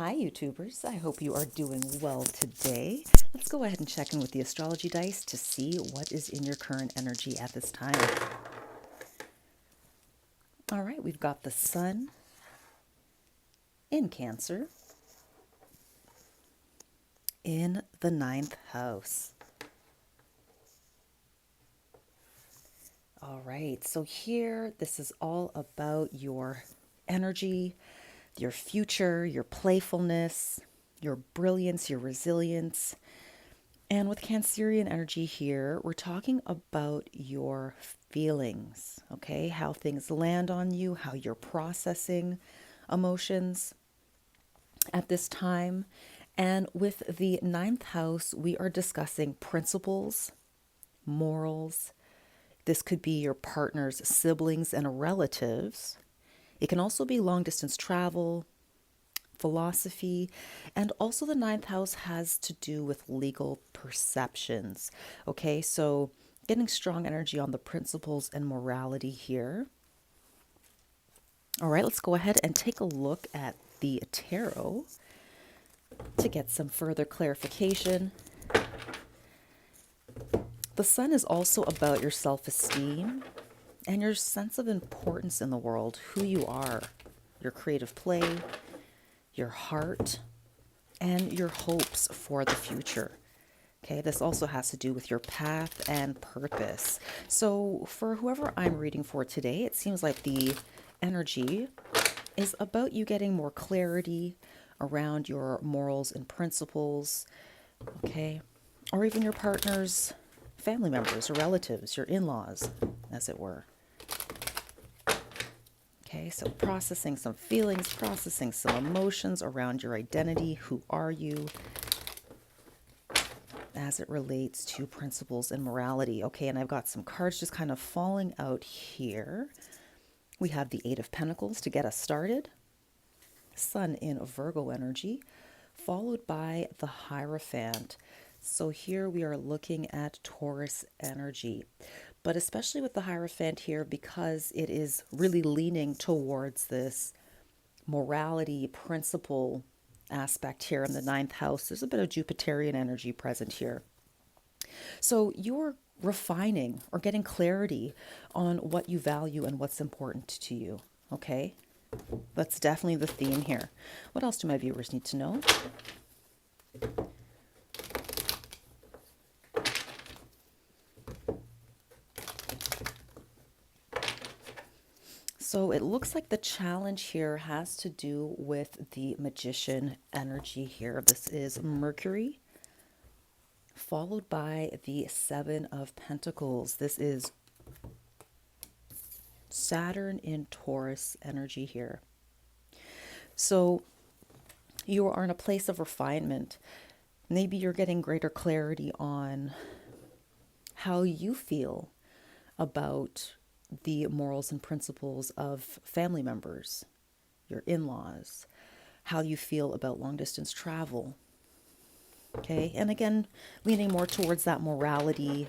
Hi, YouTubers. I hope you are doing well today. Let's go ahead and check in with the astrology dice to see what is in your current energy at this time. All right, we've got the Sun in Cancer in the ninth house. All right, so here, this is all about your energy, your future, your playfulness, your brilliance, your resilience. And with Cancerian energy here, we're talking about your feelings, okay? How things land on you, how you're processing emotions at this time. And with the ninth house, we are discussing principles, morals. This could be your partner's siblings and relatives. It can also be long distance travel, philosophy, and also the ninth house has to do with legal perceptions. Okay, so getting strong energy on the principles and morality here. All right, let's go ahead and take a look at the tarot to get some further clarification. The Sun is also about your self-esteem and your sense of importance in the world, who you are, your creative play, your heart, and your hopes for the future. Okay, this also has to do with your path and purpose. So for whoever I'm reading for today, it seems like the energy is about you getting more clarity around your morals and principles, okay? Or even your partner's family members or relatives, your in-laws, as it were. Okay, so processing some feelings, processing some emotions around your identity. Who are you as it relates to principles and morality? Okay, and I've got some cards just kind of falling out here. We have the Eight of Pentacles to get us started. Sun in Virgo energy, followed by the Hierophant. So here we are looking at Taurus energy, but especially with the Hierophant here because it is really leaning towards this morality principle aspect here in the ninth house. There's a bit of Jupiterian energy present here. So you're refining or getting clarity on what you value and what's important to you, okay? That's definitely the theme here. What else do my viewers need to know? So it looks like the challenge here has to do with the Magician energy here. This is Mercury, followed by the Seven of Pentacles. This is Saturn in Taurus energy here. So you are in a place of refinement. Maybe you're getting greater clarity on how you feel about the morals and principles of family members, your in-laws, how you feel about long distance travel. Okay, and again, leaning more towards that morality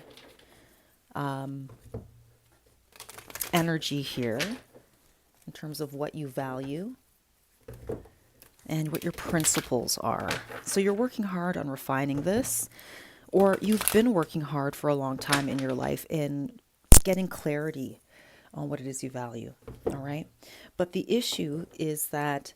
energy here in terms of what you value and what your principles are. So you're working hard on refining this, or you've been working hard for a long time in your life in getting clarity on what it is you value. All right. But the issue is that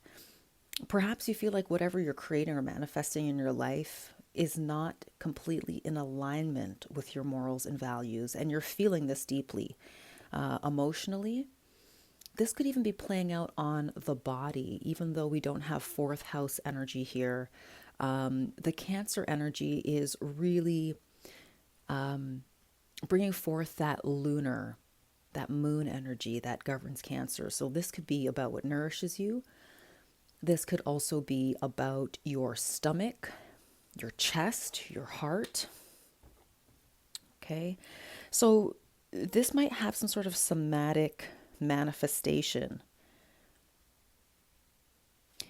perhaps you feel like whatever you're creating or manifesting in your life is not completely in alignment with your morals and values, and you're feeling this deeply emotionally. This could even be playing out on the body, even though we don't have fourth house energy here. The Cancer energy is really bringing forth that lunar, that moon energy that governs Cancer. So this could be about what nourishes you. This could also be about your stomach, your chest, your heart. Okay, so this might have some sort of somatic manifestation.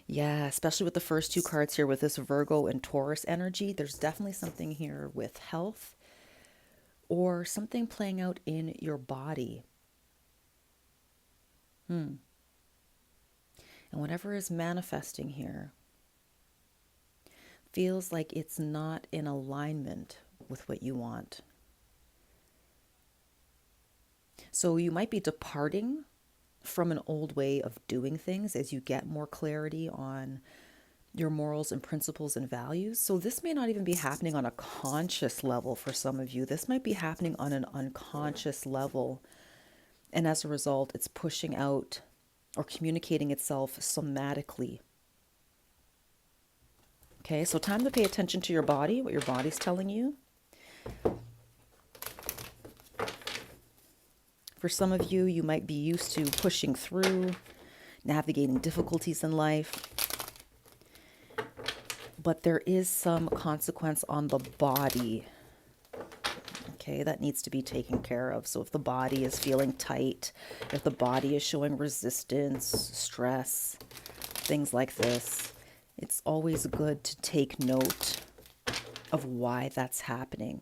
Yeah, especially with the first two cards here with this Virgo and Taurus energy, there's definitely something here with health or something playing out in your body. And whatever is manifesting here feels like it's not in alignment with what you want. So you might be departing from an old way of doing things as you get more clarity on your morals and principles and values. So this may not even be happening on a conscious level for some of you. This might be happening on an unconscious level. And as a result, it's pushing out or communicating itself somatically. Okay, so time to pay attention to your body, what your body's telling you. For some of you, you might be used to pushing through, navigating difficulties in life. But there is some consequence on the body, okay, that needs to be taken care of. So if the body is feeling tight, if the body is showing resistance, stress, things like this, it's always good to take note of why that's happening,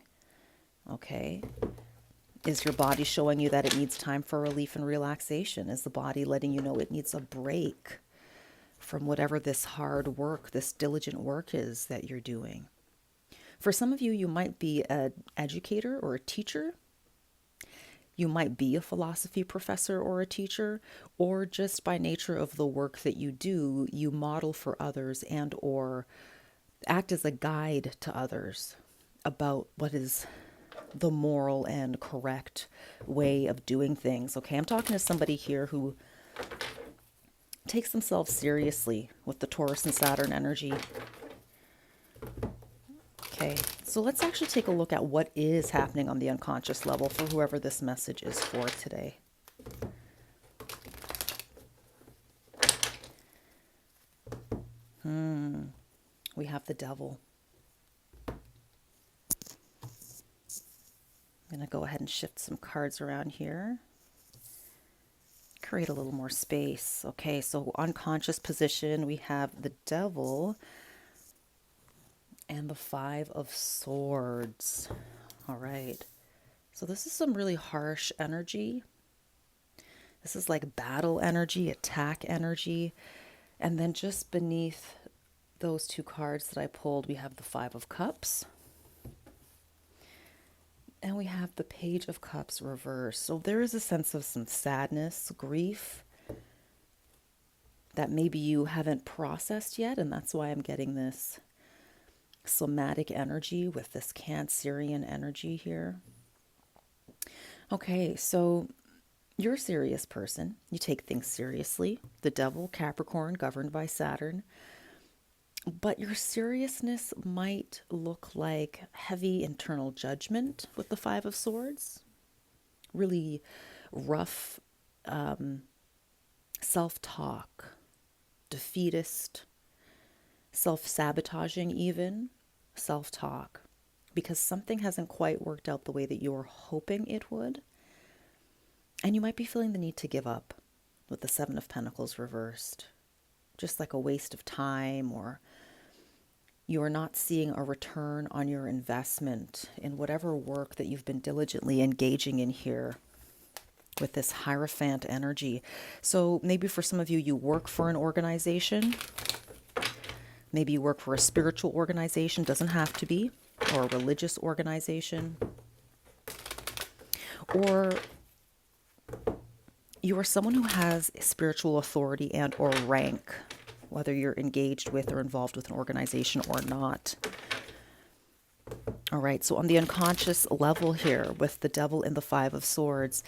okay? Is your body showing you that it needs time for relief and relaxation? Is the body letting you know it needs a break from whatever this hard work, this diligent work is that you're doing? For some of you, you might be an educator or a teacher. You might be a philosophy professor or a teacher, or just by nature of the work that you do, you model for others and or act as a guide to others about what is the moral and correct way of doing things. Okay, I'm talking to somebody here who takes themselves seriously with the Taurus and Saturn energy. Okay, so let's actually take a look at what is happening on the unconscious level for whoever this message is for today. We have the Devil. I'm going to go ahead and shift some cards around here. Create a little more space. Okay, so unconscious position, we have the Devil and the Five of Swords. All right. So this is some really harsh energy. This is like battle energy, attack energy. And then just beneath those two cards that I pulled, we have the Five of Cups. And we have the Page of Cups reversed. So there is a sense of some sadness, grief that maybe you haven't processed yet. And that's why I'm getting this somatic energy with this Cancerian energy here. Okay, so you're a serious person. You take things seriously. The Devil, Capricorn, governed by Saturn. But your seriousness might look like heavy internal judgment with the Five of Swords. Really rough self-talk, defeatist, self-sabotaging even, self-talk. Because something hasn't quite worked out the way that you were hoping it would. And you might be feeling the need to give up with the Seven of Pentacles reversed. Just like a waste of time, or you are not seeing a return on your investment in whatever work that you've been diligently engaging in here with this Hierophant energy. So maybe for some of you, you work for an organization. Maybe you work for a spiritual organization, doesn't have to be, or a religious organization. Or you are someone who has spiritual authority and or rank, whether you're engaged with or involved with an organization or not. All right, so on the unconscious level here with the Devil and the Five of Swords,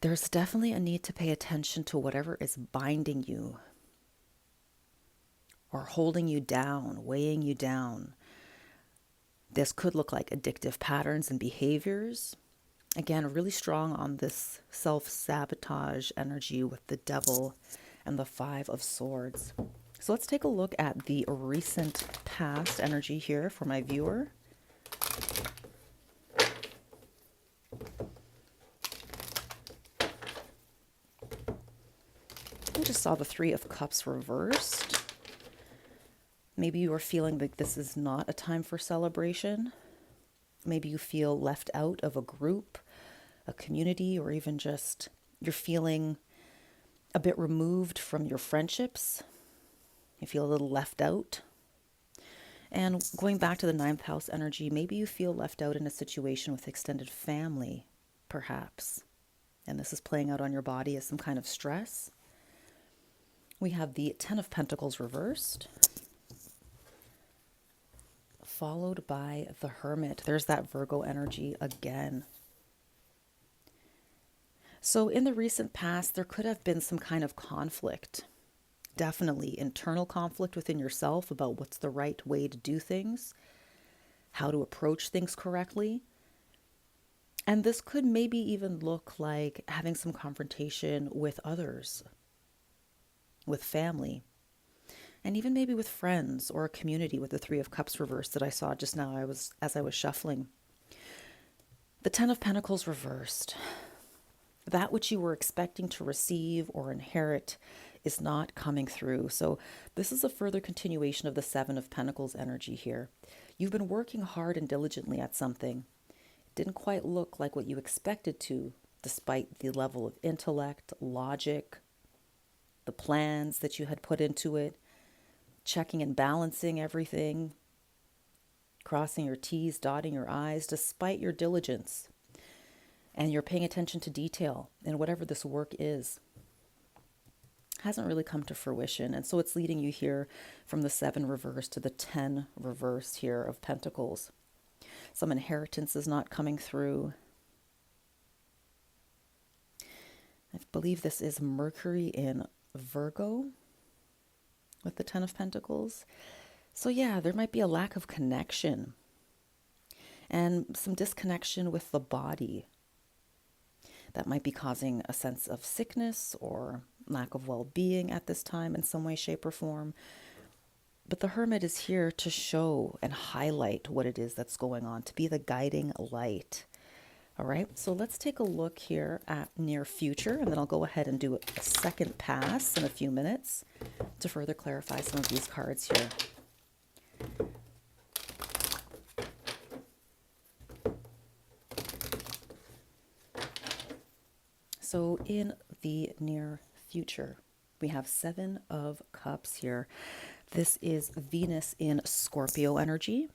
there's definitely a need to pay attention to whatever is binding you or holding you down, weighing you down. This could look like addictive patterns and behaviors. Again, really strong on this self-sabotage energy with the Devil and the Five of Swords. So let's take a look at the recent past energy here for my viewer. I just saw the Three of Cups reversed. Maybe you are feeling like this is not a time for celebration. Maybe you feel left out of a group, a community, or even just you're feeling a bit removed from your friendships. You feel a little left out. And going back to the ninth house energy, maybe you feel left out in a situation with extended family, perhaps. And this is playing out on your body as some kind of stress. We have the Ten of Pentacles reversed, followed by the Hermit. There's that Virgo energy again. So in the recent past, there could have been some kind of conflict. Definitely internal conflict within yourself about what's the right way to do things, how to approach things correctly. And this could maybe even look like having some confrontation with others, with family, and even maybe with friends or a community with the Three of Cups reversed that I saw just now as I was shuffling. The Ten of Pentacles reversed. That which you were expecting to receive or inherit is not coming through. So this is a further continuation of the Seven of Pentacles energy here. You've been working hard and diligently at something. It didn't quite look like what you expected to, despite the level of intellect, logic, the plans that you had put into it, checking and balancing everything, crossing your T's, dotting your I's, despite your diligence. And you're paying attention to detail in whatever this work is. Hasn't really come to fruition. And so it's leading you here from the 7 reverse to the 10 reverse here of Pentacles. Some inheritance is not coming through. I believe this is Mercury in Virgo with the 10 of Pentacles. So yeah, there might be a lack of connection and some disconnection with the body. That might be causing a sense of sickness or lack of well-being at this time in some way, shape, or form. But the Hermit is here to show and highlight what it is that's going on, to be the guiding light. All right, so let's take a look here at near future, and then I'll go ahead and do a second pass in a few minutes to further clarify some of these cards here. So in the near future, we have 7 of Cups here. This is Venus in Scorpio energy,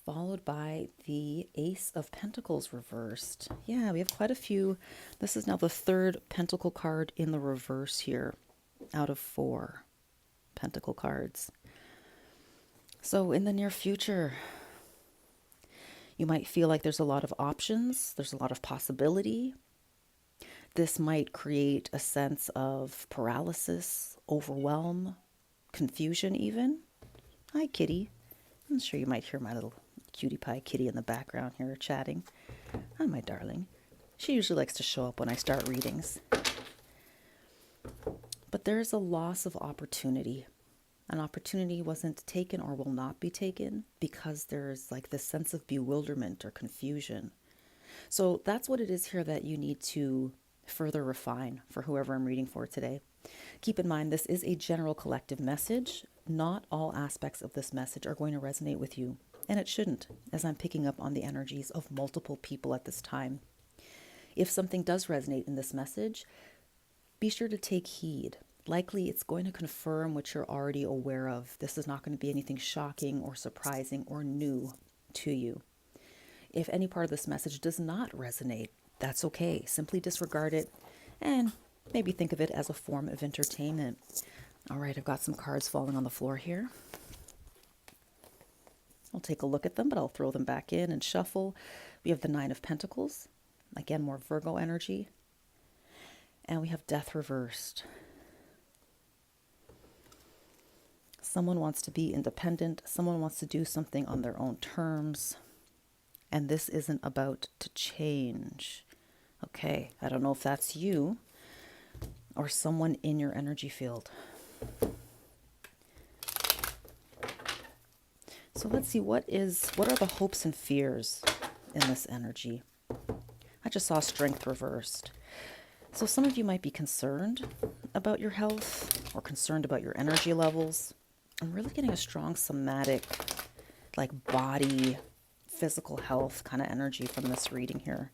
followed by the Ace of Pentacles reversed. Yeah, we have quite a few. This is now the 3rd Pentacle card in the reverse here out of 4 Pentacle cards. So in the near future, you might feel like there's a lot of options, there's a lot of possibility. This might create a sense of paralysis, overwhelm, confusion even. Hi, kitty. I'm sure you might hear my little cutie pie kitty in the background here chatting. Hi, my darling. She usually likes to show up when I start readings. But there's a loss of opportunity. An opportunity wasn't taken or will not be taken because there's like this sense of bewilderment or confusion. So that's what it is here that you need to further refine for whoever I'm reading for today. Keep in mind, this is a general collective message. Not all aspects of this message are going to resonate with you, and it shouldn't, as I'm picking up on the energies of multiple people at this time. If something does resonate in this message, be sure to take heed. Likely it's going to confirm what you're already aware of. This is not going to be anything shocking or surprising or new to you. If any part of this message does not resonate, that's okay. Simply disregard it and maybe think of it as a form of entertainment. All right, I've got some cards falling on the floor here. I'll take a look at them, but I'll throw them back in and shuffle. We have the 9 of Pentacles. Again, more Virgo energy. And we have Death reversed. Someone wants to be independent. Someone wants to do something on their own terms. And this isn't about to change. Okay, I don't know if that's you or someone in your energy field. So let's see, what are the hopes and fears in this energy? I just saw Strength reversed. So some of you might be concerned about your health or concerned about your energy levels. I'm really getting a strong somatic, like body, physical health kind of energy from this reading here.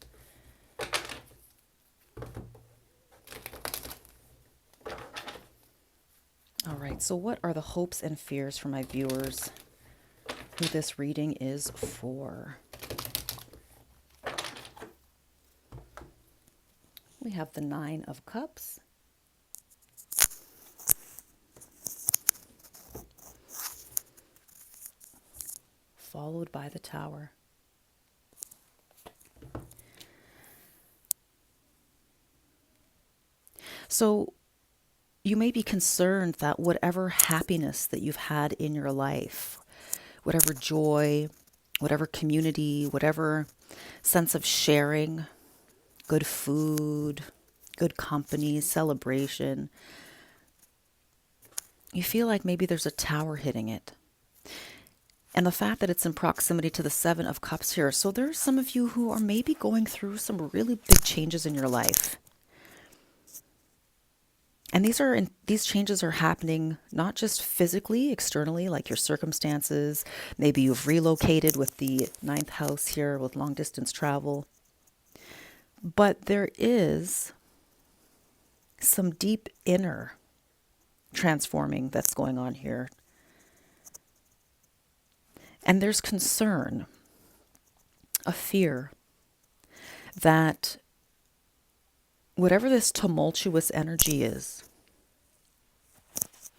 All right, so what are the hopes and fears for my viewers who this reading is for? We have the Nine of Cups, followed by the Tower. So you may be concerned that whatever happiness that you've had in your life, whatever joy, whatever community, whatever sense of sharing, good food, good company, celebration, you feel like maybe there's a tower hitting it. And the fact that it's in proximity to the Seven of Cups here. So there's some of you who are maybe going through some really big changes in your life. And these changes are happening not just physically, externally, like your circumstances. Maybe you've relocated with the ninth house here with long distance travel. But there is some deep inner transforming that's going on here. And there's concern, a fear that whatever this tumultuous energy is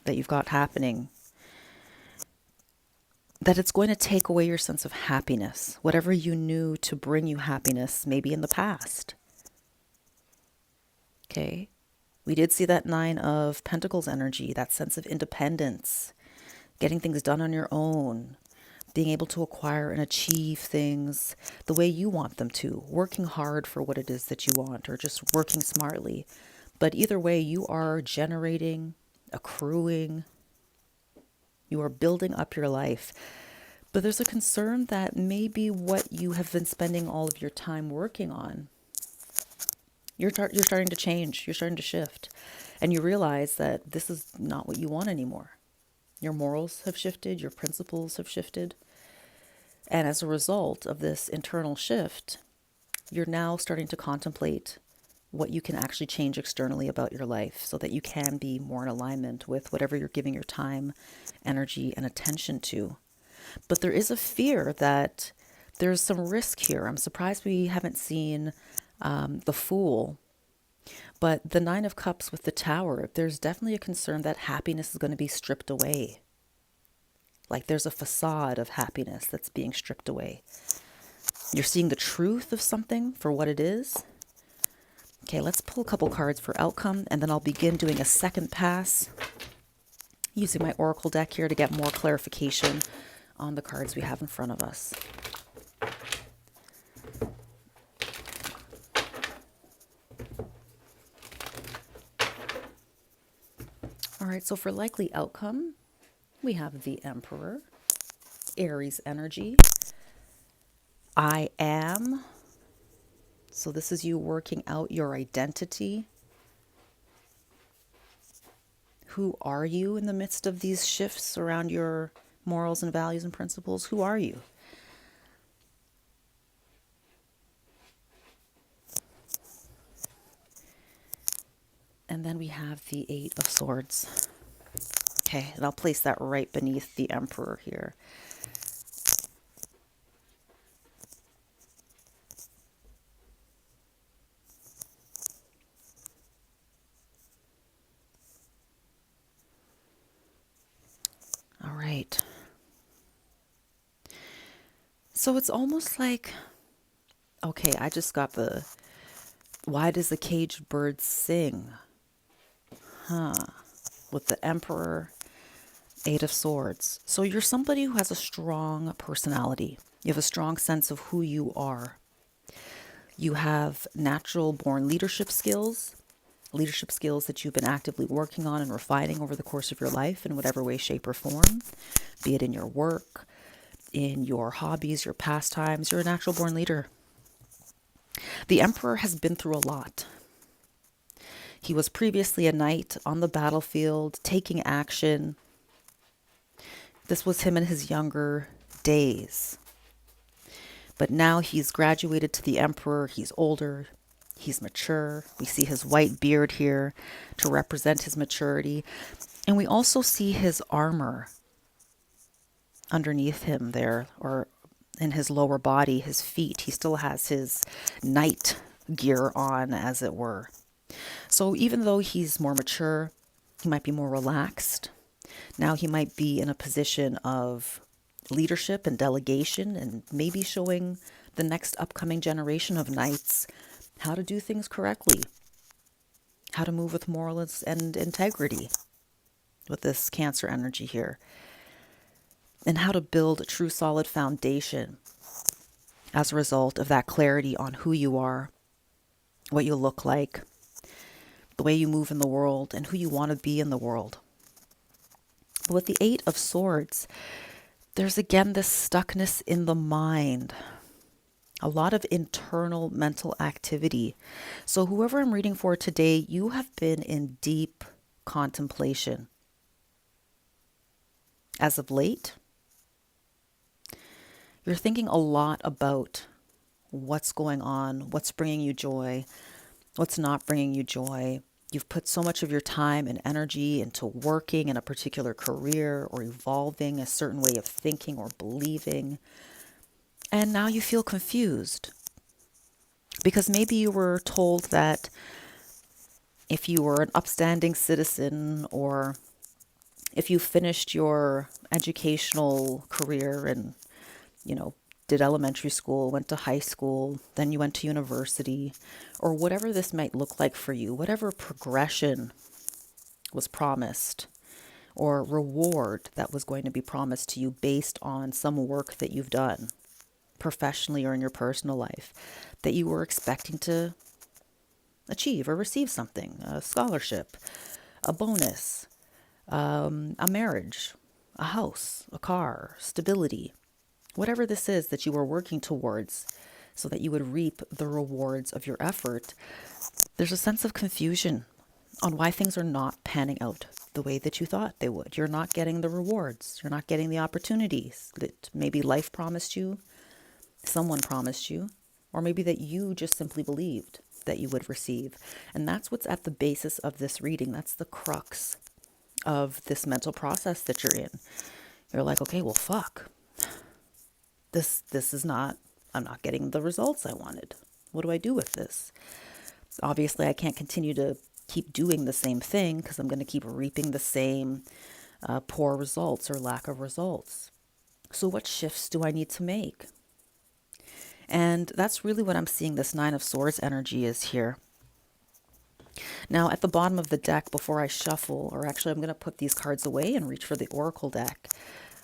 that you've got happening, that it's going to take away your sense of happiness, whatever you knew to bring you happiness, maybe in the past. Okay? We did see that Nine of Pentacles energy, that sense of independence, getting things done on your own, being able to acquire and achieve things the way you want them to, working hard for what it is that you want, or just working smartly. But either way, you are generating, accruing, you are building up your life. But there's a concern that maybe what you have been spending all of your time working on, you're starting to change, you're starting to shift. And you realize that this is not what you want anymore. Your morals have shifted, your principles have shifted. And as a result of this internal shift, you're now starting to contemplate what you can actually change externally about your life so that you can be more in alignment with whatever you're giving your time, energy, and attention to. But there is a fear that there's some risk here. I'm surprised we haven't seen the Fool. But the Nine of Cups with the Tower, there's definitely a concern that happiness is going to be stripped away. Like there's a facade of happiness that's being stripped away. You're seeing the truth of something for what it is. Okay, let's pull a couple cards for outcome, and then I'll begin doing a second pass using my Oracle deck here to get more clarification on the cards we have in front of us. All right, so for likely outcome, we have the Emperor, Aries energy, I am. So this is you working out your identity. Who are you in the midst of these shifts around your morals and values and principles? Who are you? And then we have the Eight of Swords. Okay, and I'll place that right beneath the Emperor here. All right. So it's almost like, okay, I just got the, why does the caged bird sing? With the Emperor, Eight of Swords. So you're somebody who has a strong personality. You have a strong sense of who you are. You have natural born leadership skills that you've been actively working on and refining over the course of your life in whatever way, shape, or form, be it in your work, in your hobbies, your pastimes. You're a natural born leader. The Emperor has been through a lot. He was previously a knight on the battlefield, taking action. This was him in his younger days. But now he's graduated to the Emperor. He's older. He's mature. We see his white beard here to represent his maturity. And we also see his armor underneath him there, or in his lower body, his feet. He still has his knight gear on, as it were. So even though he's more mature, he might be more relaxed. Now he might be in a position of leadership and delegation, and maybe showing the next upcoming generation of knights how to do things correctly, how to move with morals and integrity with this Cancer energy here, and how to build a true solid foundation as a result of that clarity on who you are, what you look like, the way you move in the world, and who you want to be in the world. But with the Eight of Swords, there's again this stuckness in the mind, a lot of internal mental activity. So whoever I'm reading for today, you have been in deep contemplation. As of late, you're thinking a lot about what's going on, what's bringing you joy, what's not bringing you joy. You've put so much of your time and energy into working in a particular career or evolving a certain way of thinking or believing. And now you feel confused because maybe you were told that if you were an upstanding citizen, or if you finished your educational career and, did elementary school, went to high school, then you went to university, or whatever this might look like for you, whatever progression was promised or reward that was going to be promised to you based on some work that you've done professionally or in your personal life, that you were expecting to achieve or receive something, a scholarship, a bonus, a marriage, a house, a car, stability, whatever this is that you were working towards so that you would reap the rewards of your effort. There's a sense of confusion on why things are not panning out the way that you thought they would. You're not getting the rewards. You're not getting the opportunities that maybe life promised you, someone promised you, or maybe that you just simply believed that you would receive. And that's what's at the basis of this reading. That's the crux of this mental process that you're in. You're like, okay, well, fuck. This is not, I'm not getting the results I wanted. What do I do with this? Obviously, I can't continue to keep doing the same thing because I'm going to keep reaping the same poor results or lack of results. So what shifts do I need to make? And that's really what I'm seeing this Nine of Swords energy is here. Now, at the bottom of the deck, before I shuffle, or actually I'm going to put these cards away and reach for the Oracle deck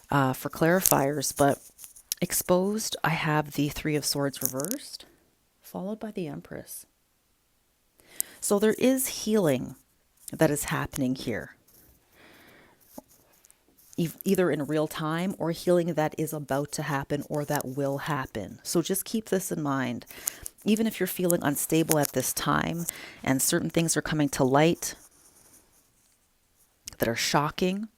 for clarifiers, but exposed, I have the Three of Swords reversed, followed by the Empress. So there is healing that is happening here, either in real time or healing that is about to happen or that will happen. So just keep this in mind. Even if you're feeling unstable at this time and certain things are coming to light that are shocking,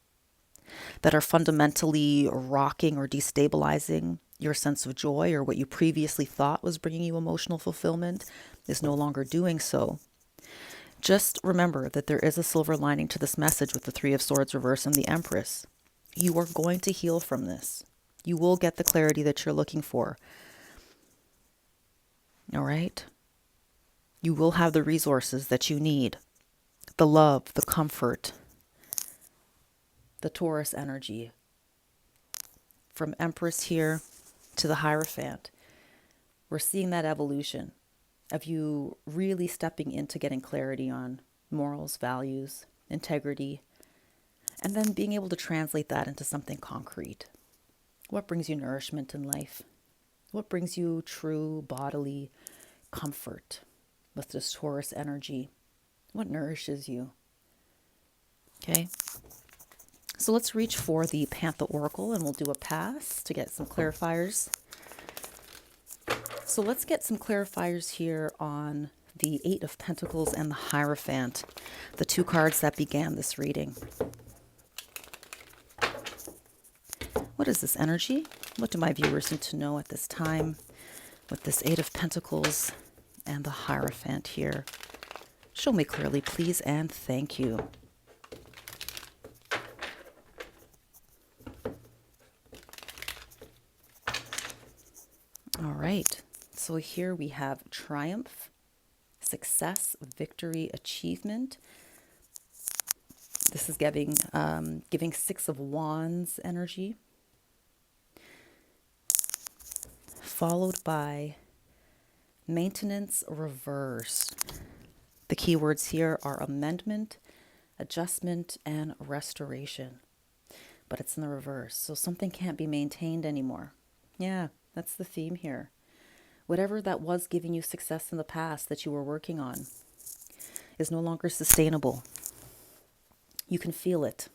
that are fundamentally rocking or destabilizing your sense of joy, or what you previously thought was bringing you emotional fulfillment is no longer doing so. Just remember that there is a silver lining to this message with the Three of Swords reverse and the Empress. You are going to heal from this. You will get the clarity that you're looking for. All right? You will have the resources that you need. The love, the comfort, the Taurus energy. From Empress here to the Hierophant, we're seeing that evolution of you really stepping into getting clarity on morals, values, integrity, and then being able to translate that into something concrete. What brings you nourishment in life? What brings you true bodily comfort with this Taurus energy? What nourishes you? Okay. So let's reach for the Panther Oracle and we'll do a pass to get some clarifiers. So let's get some clarifiers here on the Eight of Pentacles and the Hierophant, the two cards that began this reading. What is this energy? What do my viewers need to know at this time with this Eight of Pentacles and the Hierophant here? Show me clearly, please, and thank you. All right. So here we have triumph, success, victory, achievement. This is giving Six of Wands energy, followed by maintenance reverse. The key words here are amendment, adjustment, and restoration. But it's in the reverse, so something can't be maintained anymore. Yeah, that's the theme here. Whatever that was giving you success in the past that you were working on is no longer sustainable. You can feel it.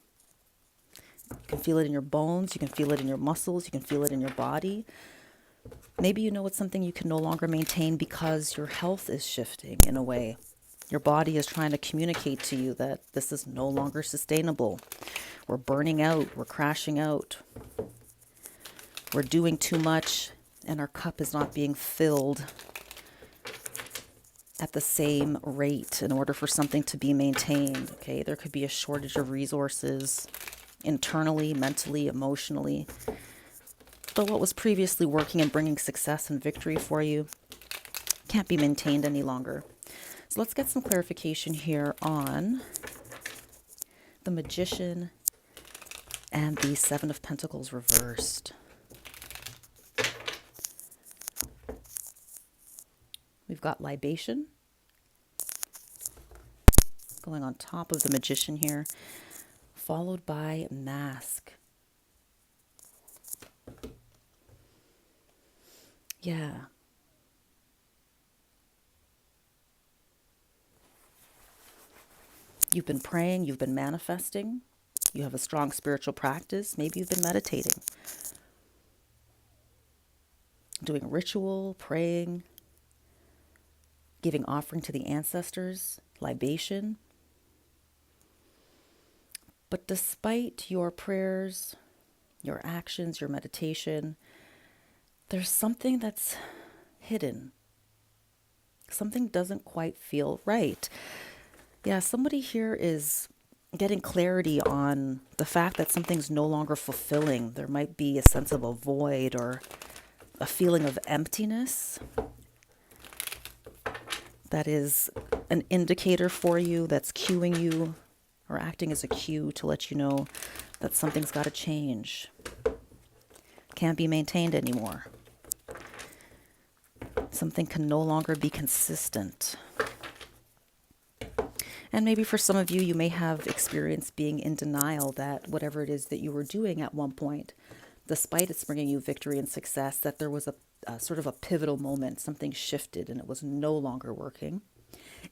You can feel it in your bones, you can feel it in your muscles, you can feel it in your body. Maybe you know it's something you can no longer maintain because your health is shifting in a way. Your body is trying to communicate to you that this is no longer sustainable. We're burning out, we're crashing out. We're doing too much and our cup is not being filled at the same rate in order for something to be maintained. Okay, there could be a shortage of resources internally, mentally, emotionally. But what was previously working and bringing success and victory for you can't be maintained any longer. So let's get some clarification here on the Magician and the Seven of Pentacles reversed. We've got libation going on top of the Magician here, followed by mask. Yeah. You've been praying, you've been manifesting, you have a strong spiritual practice, maybe you've been meditating, doing ritual, praying, giving offering to the ancestors, libation. But despite your prayers, your actions, your meditation, there's something that's hidden. Something doesn't quite feel right. Yeah, somebody here is getting clarity on the fact that something's no longer fulfilling. There might be a sense of a void or a feeling of emptiness that is an indicator for you, that's cueing you or acting as a cue to let you know that something's got to change. Can't be maintained anymore. Something can no longer be consistent. And maybe for some of you, you may have experienced being in denial that whatever it is that you were doing at one point, despite it's bringing you victory and success, that there was a sort of a pivotal moment, something shifted and it was no longer working.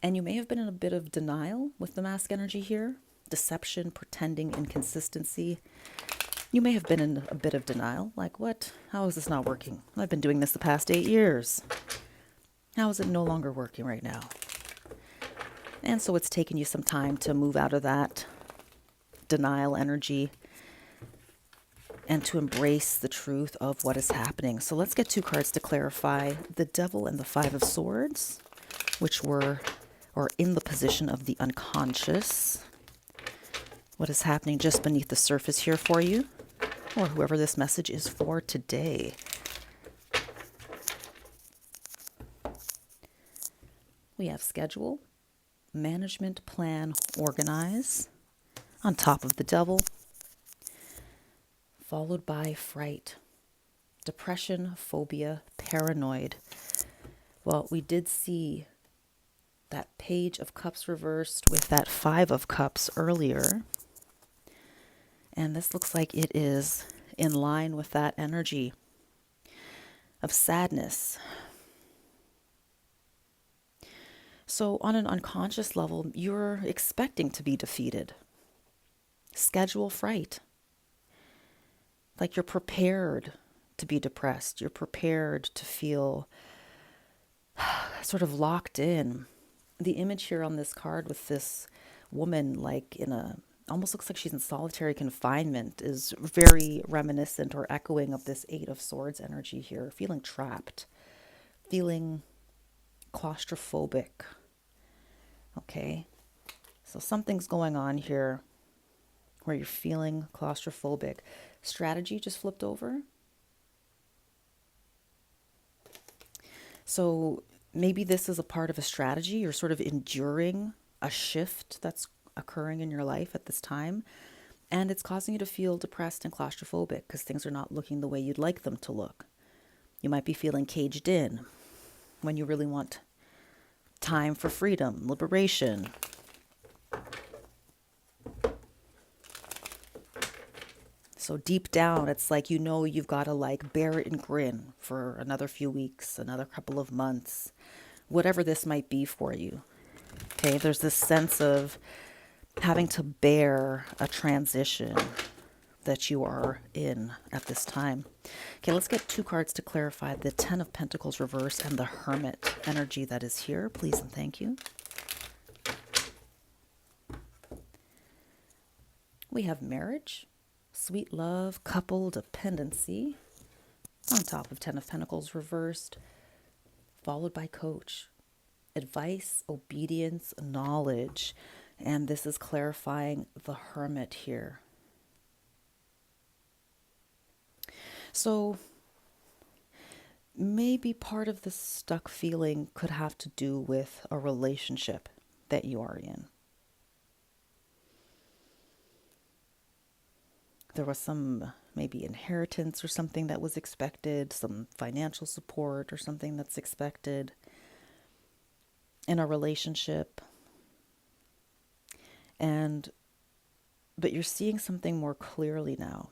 And you may have been in a bit of denial with the mask energy here, deception, pretending, inconsistency. You may have been in a bit of denial, like, what? How is this not working? I've been doing this the past 8 years. How is it no longer working right now? And so it's taken you some time to move out of that denial energy and to embrace the truth of what is happening. So let's get 2 cards to clarify. The Devil and the Five of Swords, which were or in the position of the unconscious. What is happening just beneath the surface here for you, or whoever this message is for today. We have schedule, management, plan, organize on top of the Devil, followed by fright, depression, phobia, paranoid. Well, we did see that Page of Cups reversed with that Five of Cups earlier. And this looks like it is in line with that energy of sadness. So on an unconscious level, you're expecting to be defeated. Schedule fright. Like you're prepared to be depressed. You're prepared to feel sort of locked in. The image here on this card with this woman like in a, almost looks like she's in solitary confinement, is very reminiscent or echoing of this Eight of Swords energy here. Feeling trapped, feeling claustrophobic. Okay, so something's going on here where you're feeling claustrophobic. Strategy just flipped over. So maybe this is a part of a strategy. You're sort of enduring a shift that's occurring in your life at this time. And it's causing you to feel depressed and claustrophobic because things are not looking the way you'd like them to look. You might be feeling caged in when you really want time for freedom, liberation. So deep down, it's like you've got to like bear it and grin for another few weeks, another couple of months, whatever this might be for you. Okay, there's this sense of having to bear a transition that you are in at this time. Okay, let's get 2 cards to clarify the Ten of Pentacles reverse and the Hermit energy that is here. Please and thank you. We have marriage, sweet love, couple dependency on top of Ten of Pentacles reversed, followed by coach, advice, obedience, knowledge. And this is clarifying the Hermit here. So maybe part of this stuck feeling could have to do with a relationship that you are in. There was some maybe inheritance or something that was expected, some financial support or something that's expected in a relationship. But you're seeing something more clearly now.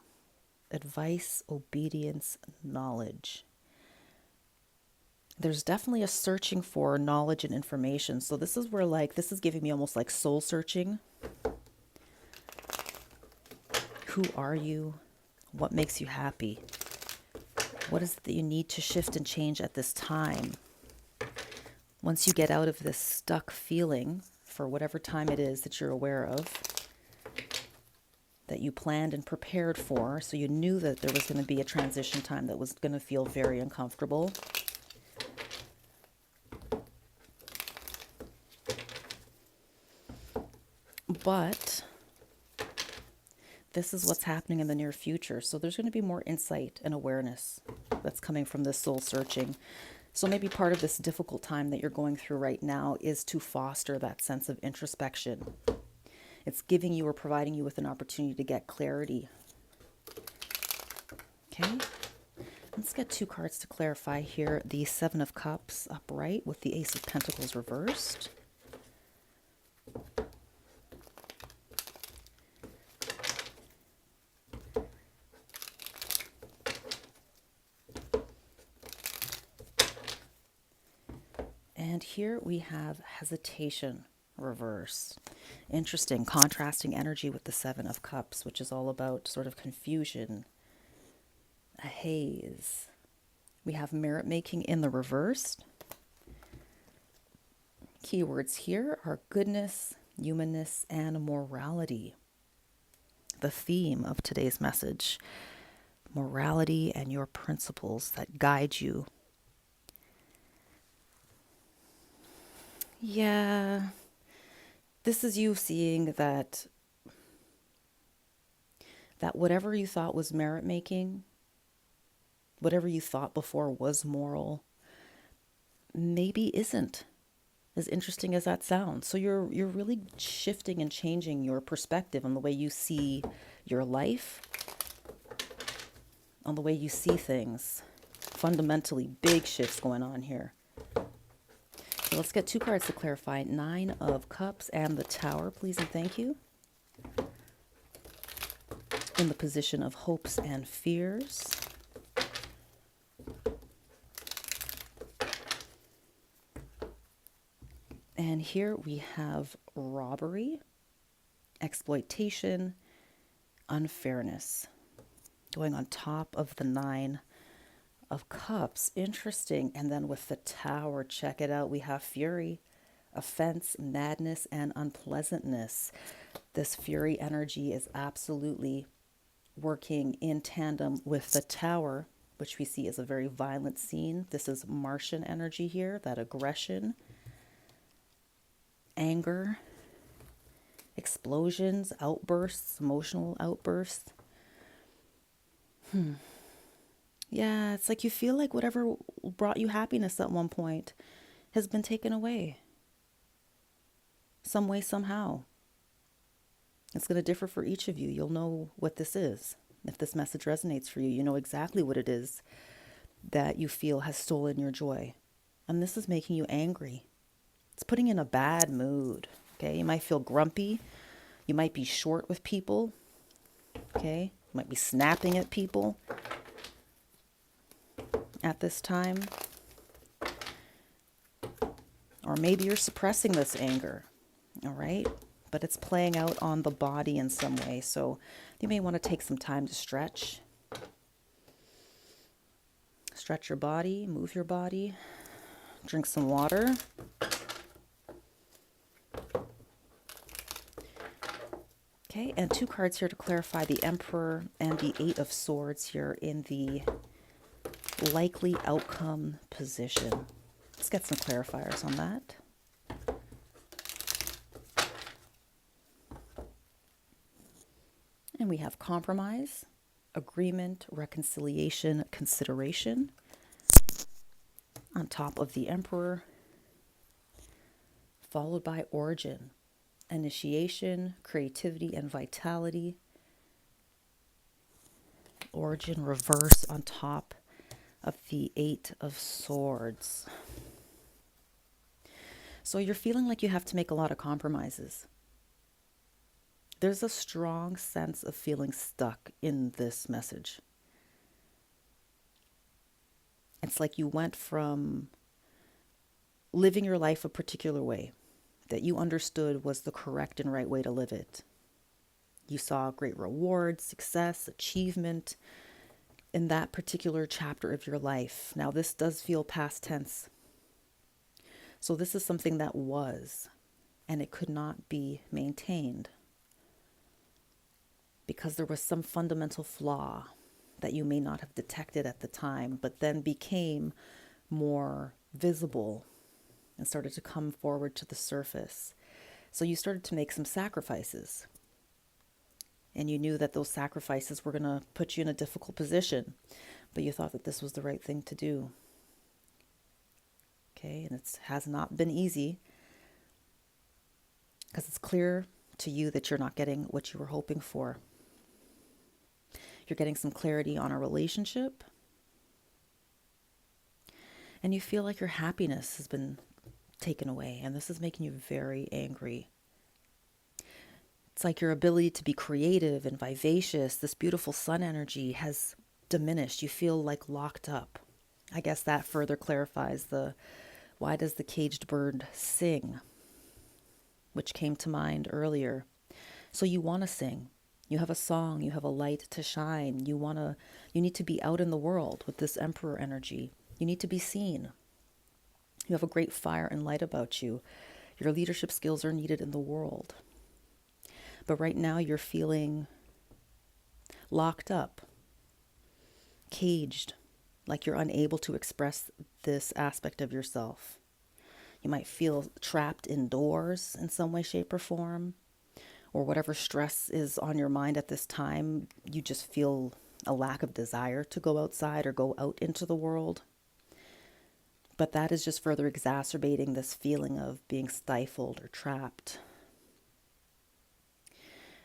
Advice, obedience, knowledge. There's definitely a searching for knowledge and information. So this is where this is giving me almost like soul searching. Who are you? What makes you happy? What is it that you need to shift and change at this time? Once you get out of this stuck feeling for whatever time it is that you're aware of, that you planned and prepared for, so you knew that there was going to be a transition time that was going to feel very uncomfortable. But this is what's happening in the near future. So there's going to be more insight and awareness that's coming from this soul searching. So maybe part of this difficult time that you're going through right now is to foster that sense of introspection. It's giving you or providing you with an opportunity to get clarity. Okay, let's get 2 cards to clarify here. The Seven of Cups upright with the Ace of Pentacles reversed. And here we have hesitation reverse. Interesting, contrasting energy with the Seven of Cups, which is all about sort of confusion, a haze. We have merit making in the reversed. Keywords here are goodness, humanness, and morality. The theme of today's message, morality and your principles that guide you. Yeah, this is you seeing that whatever you thought was merit making, whatever you thought before was moral, maybe isn't, as interesting as that sounds. So you're really shifting and changing your perspective on the way you see your life, on the way you see things. Fundamentally big shifts going on here. So let's get 2 cards to clarify. 9 of Cups and the Tower, please and thank you. In the position of hopes and fears. And here we have robbery, exploitation, unfairness. Going on top of the 9 of Cups. Interesting. And then with the Tower, check it out. We have fury, offense, madness, and unpleasantness. This fury energy is absolutely working in tandem with the Tower, which we see as a very violent scene. This is Martian energy here, that aggression, anger, explosions, outbursts, emotional outbursts. Yeah, it's like you feel like whatever brought you happiness at one point has been taken away. Some way, somehow. It's going to differ for each of you. You'll know what this is. If this message resonates for you, you know exactly what it is that you feel has stolen your joy. And this is making you angry. It's putting you in a bad mood. Okay, you might feel grumpy. You might be short with people. Okay, you might be snapping at people at this time. Or maybe you're suppressing this anger. All right, but it's playing out on the body in some way. So you may want to take some time to stretch. Stretch your body, move your body, drink some water. Okay, and 2 cards here to clarify: the Emperor and the 8 of Swords here in the likely outcome position. Let's get some clarifiers on that. And we have compromise, agreement, reconciliation, consideration on top of the Emperor, followed by origin, initiation, creativity, and vitality. Origin reverse on top of the 8 of Swords. So you're feeling like you have to make a lot of compromises. There's a strong sense of feeling stuck in this message. It's like you went from living your life a particular way that you understood was the correct and right way to live it. You saw great reward, success, achievement in that particular chapter of your life. Now, this does feel past tense. So this is something that was, and it could not be maintained because there was some fundamental flaw that you may not have detected at the time, but then became more visible and started to come forward to the surface. So you started to make some sacrifices. And you knew that those sacrifices were going to put you in a difficult position, but you thought that this was the right thing to do. Okay, and it has not been easy because it's clear to you that you're not getting what you were hoping for. You're getting some clarity on a relationship, and you feel like your happiness has been taken away, and this is making you very angry. It's like your ability to be creative and vivacious, this beautiful sun energy has diminished. You feel like locked up. I guess that further clarifies the why does the caged bird sing, which came to mind earlier. So you want to sing. You have a song, you have a light to shine. You need to be out in the world with this Emperor energy. You need to be seen. You have a great fire and light about you. Your leadership skills are needed in the world. But right now you're feeling locked up, caged, like you're unable to express this aspect of yourself. You might feel trapped indoors in some way, shape, or form, or whatever stress is on your mind at this time. You just feel a lack of desire to go outside or go out into the world. But that is just further exacerbating this feeling of being stifled or trapped.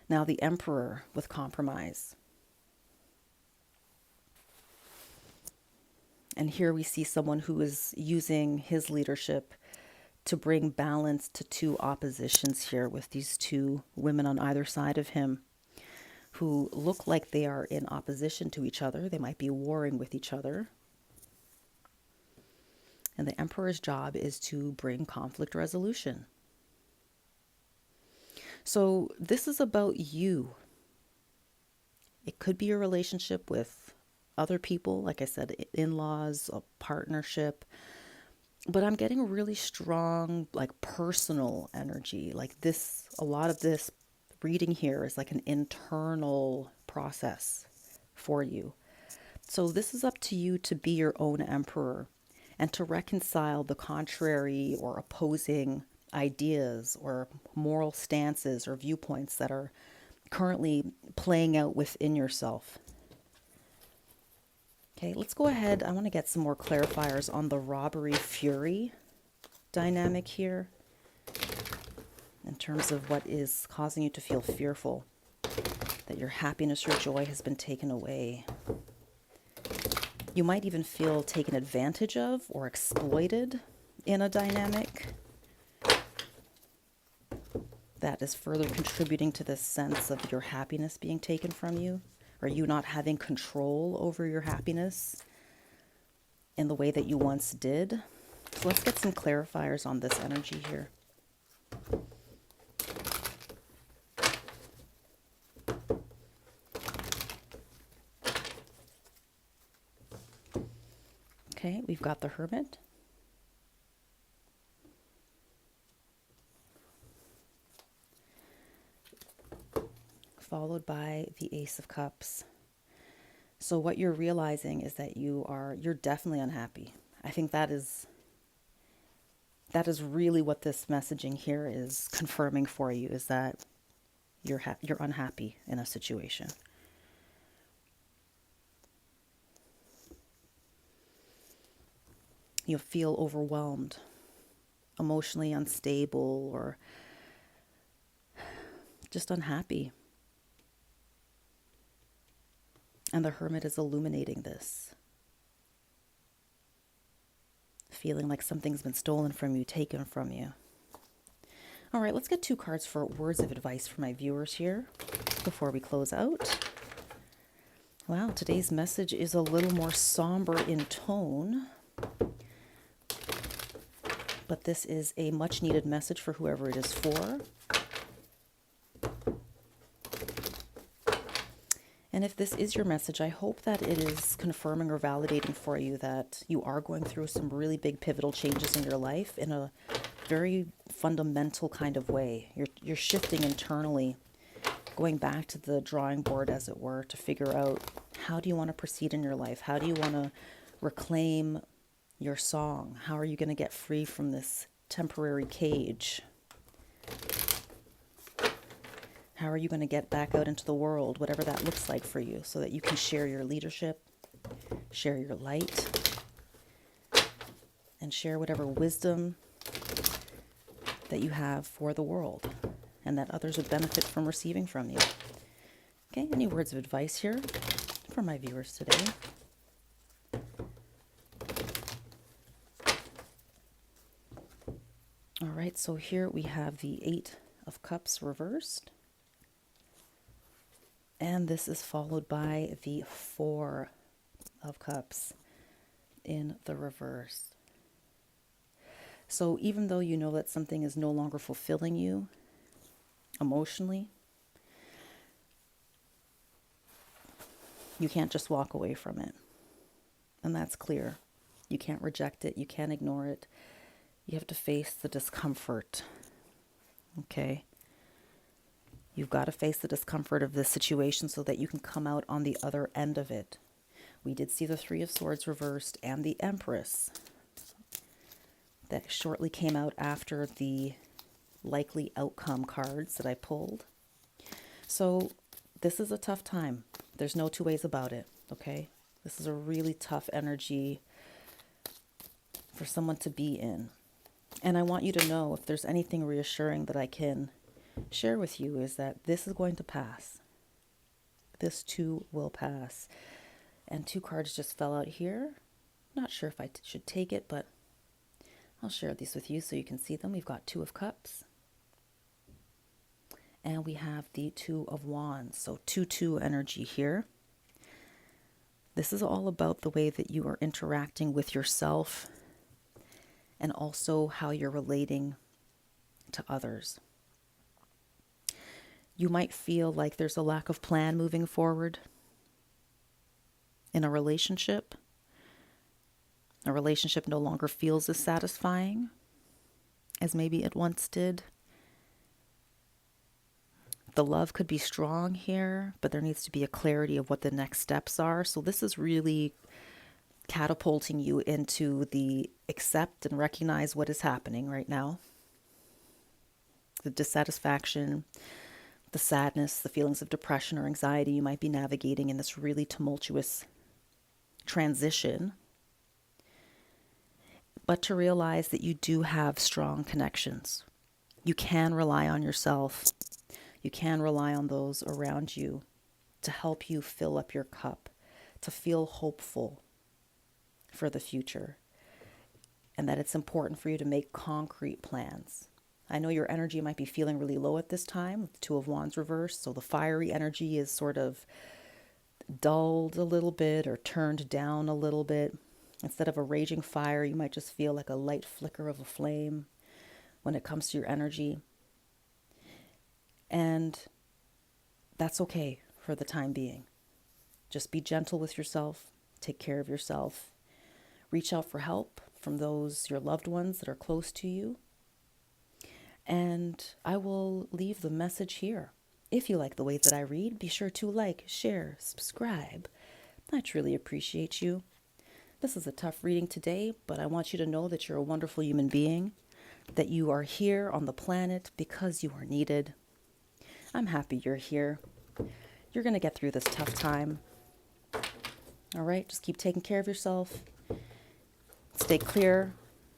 Now the Emperor with compromise. And here we see someone who is using his leadership to bring balance to 2 oppositions here with these 2 women on either side of him who look like they are in opposition to each other. They might be warring with each other. And the Emperor's job is to bring conflict resolution. So this is about you. It could be a relationship with other people, like I said, in-laws, a partnership. But I'm getting really strong, like personal energy. Like this, a lot of this reading here is like an internal process for you. So this is up to you to be your own emperor and to reconcile the contrary or opposing ideas or moral stances or viewpoints that are currently playing out within yourself. Okay, let's go ahead. I want to get some more clarifiers on the robbery fury dynamic here in terms of what is causing you to feel fearful, that your happiness, your joy has been taken away. You might even feel taken advantage of or exploited in a dynamic that is further contributing to this sense of your happiness being taken from you, or you not having control over your happiness in the way that you once did. So let's get some clarifiers on this energy here. Okay, we've got the Hermit. Followed by the Ace of Cups. So what you're realizing is that you're definitely unhappy. I think that is really what this messaging here is confirming for you, is that you're unhappy in a situation. You feel overwhelmed, emotionally unstable, or just unhappy. And the Hermit is illuminating this. Feeling like something's been stolen from you, taken from you. All right, let's get 2 cards for words of advice for my viewers here before we close out. Wow, today's message is a little more somber in tone, but this is a much needed message for whoever it is for. And if this is your message, I hope that it is confirming or validating for you that you are going through some really big pivotal changes in your life in a very fundamental kind of way. You're shifting internally, going back to the drawing board, as it were, to figure out, how do you want to proceed in your life? How do you want to reclaim your song? How are you going to get free from this temporary cage? How are you going to get back out into the world, whatever that looks like for you, so that you can share your leadership, share your light, and share whatever wisdom that you have for the world and that others would benefit from receiving from you. Okay, any words of advice here for my viewers today? All right, so here we have the 8 of Cups reversed. And this is followed by the 4 of Cups in the reverse. So even though you know that something is no longer fulfilling you emotionally, you can't just walk away from it. And that's clear. You can't reject it. You can't ignore it. You have to face the discomfort. Okay? You've got to face the discomfort of this situation so that you can come out on the other end of it. We did see the 3 of Swords reversed and the Empress that shortly came out after the likely outcome cards that I pulled. So this is a tough time. There's no 2 ways about it, okay? This is a really tough energy for someone to be in. And I want you to know, if there's anything reassuring that I can share with you, is that this is going to pass. This too will pass. And 2 cards just fell out here. Not sure if I should take it, but I'll share these with you so you can see them. We've got 2 of Cups. And we have the 2 of Wands. So 2-2 energy here. This is all about the way that you are interacting with yourself and also how you're relating to others. You might feel like there's a lack of plan moving forward in a relationship. A relationship no longer feels as satisfying as maybe it once did. The love could be strong here, but there needs to be a clarity of what the next steps are. So this is really catapulting you into the accept and recognize what is happening right now. The dissatisfaction, the sadness, the feelings of depression or anxiety you might be navigating in this really tumultuous transition, but to realize that you do have strong connections. You can rely on yourself. You can rely on those around you to help you fill up your cup, to feel hopeful for the future, and that it's important for you to make concrete plans. I know your energy might be feeling really low at this time with the Two of Wands reversed, so the fiery energy is sort of dulled a little bit or turned down a little bit. Instead of a raging fire, you might just feel like a light flicker of a flame when it comes to your energy. And that's okay for the time being. Just be gentle with yourself, take care of yourself, reach out for help from those, your loved ones that are close to you. And I will leave the message here. If you like the way that I read, be sure to like, share, subscribe. I truly appreciate you. This is a tough reading today, but I want you to know that you're a wonderful human being, that you are here on the planet because you are needed. I'm happy you're here. You're going to get through this tough time. All right, just keep taking care of yourself. Stay clear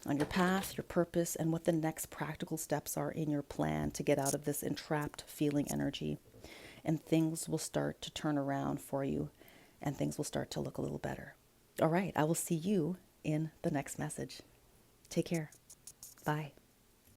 on your path, your purpose, and what the next practical steps are in your plan to get out of this entrapped feeling energy. And things will start to turn around for you, and things will start to look a little better. All right, I will see you in the next message. Take care. Bye.